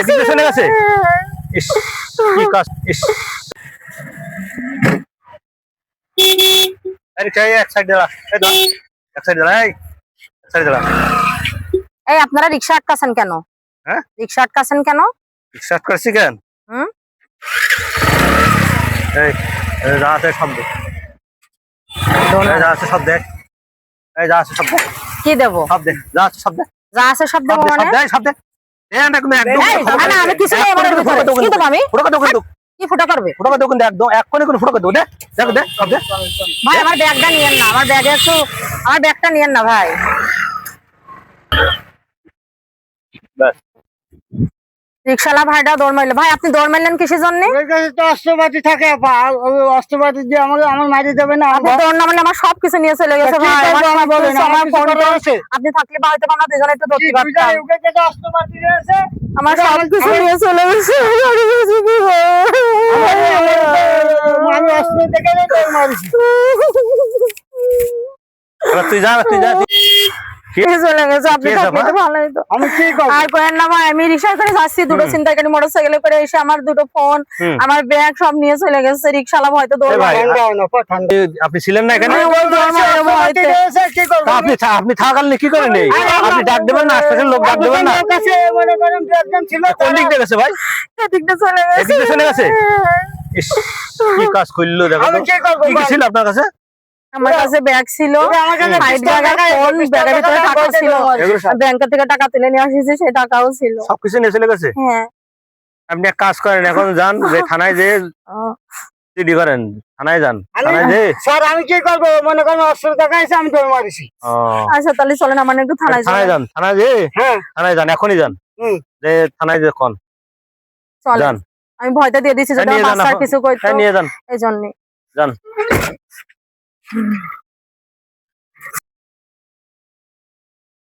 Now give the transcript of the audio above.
এদিকে চলে গেছে। ইস কি কাজ। ইস আরে চাই এক সাইড দাঁড়া, এই দাঁড়া, এক সাইড দাঁড়া, এক সাইড দাঁড়া। এই আপনারা রিকশা আটকাছেন কেন? হ্যাঁ, রিকশা আটকাছেন কেন? রিকশা করছি কেন? হুম, এই যা আছে সব দেখ, যা আছে সব দেখ, এই যা আছে সব দেখ, কি দেবো? সব দেখ, যা আছে সব দেখ, যা আছে সব দেবো মানে? সব দেখ, সব দেখ। একদম না, আমি কিছু নেই, আমার ভিতরে। কি দেবো আমি? ফুটো করে দেবো, কি ফুটা করবে? ফুটো করে দেবো, একদম এক কোণে কোনো ফুটো করে দেবো, দেখ দেখ দেখ সব দেখ। ভাই আমার ব্যাগটা নিয়েন না, আমার ব্যাগে একটু, আমার ব্যাগটা নিয়েন না ভাই। ব্যাস রিকশালা ভাইটা দৌড় মারলো। ভাই আপনি দৌড় মারলেন কিসের জন্য? অস্ত্রপাতি থাকে, অস্ত্রপাতি দিয়ে আমার মারি দেবে না। আপনি দৌড় না মারলে আমার সবকিছু নিয়ে চলে গেছে ভাই। আমার ফোনটা আপনি থাকলে বা হয়তো আমরা দুজনে একটু ধরতে পারতাম। অস্ত্রপাতি রয়েছে, আমার সবকিছু নিয়ে চলে গেছে। আমি অস্ত্র দেখে মারিছি। এবার তুই যা, তুই যা। চলে গেছে, আপনি থাকলে তো ভালো হতো। আমি কি করব? আর করেন না ভাই, আমি রিকশা করে যাচ্ছি, দুটো ছিনতাইকারী মোটরসাইকেলে করে এসে আমার দুটো ফোন, আমার ব্যাগ সব নিয়ে চলে গেছে। রিকশালা হয়তো দৌড় ভাই, মারে। আপনি ছিলেন না এখানে? কি করব? আপনি থাকালে কি করেন? আপনি ডাক দেবেন না, আশপাশের লোক ডাক দেবেন না? মনে করেন একজন ছিল, কোন দিক দিয়ে গেছে ভাই? এদিকটা চলে গেছে। এদিকে চলে গেছে। ইস কি কাজ করলো দেখো আমি তো। কি করব? কি ছিল আপনার কাছে? আমার কাছে ব্যাগ ছিল, আমার কাছে সাইড ব্যাগ আর ফোন, ব্যাগের ভিতরে টাকা ছিল, ব্যাংক থেকে টাকা তুলে নিয়ে আসিছি, সেই টাকাও ছিল। সবকিছু নিয়ে চলে গেছে। হ্যাঁ, আপনি এক কাজ করেন, এখন যান যে থানায় যে জিডি করেন, থানায় যান, থানায় যে। স্যার আমি কি করব? মনে করেন অস্ত্র দেখাইছে, আমি দৌড় মারিছি। আচ্ছা তাহলে চলেন আমার একটু থানায় থানায় যান, থানায় যে, হ্যাঁ থানায় যান, এখনই যান, যে থানায় যে কোন চলেন। যান। আমি ভয়টা দিয়ে দিচ্ছি যদি নিয়ে আমার যান, বাচ্চার কিছু করতো, নিয়ে যান, এই জন্য। যান।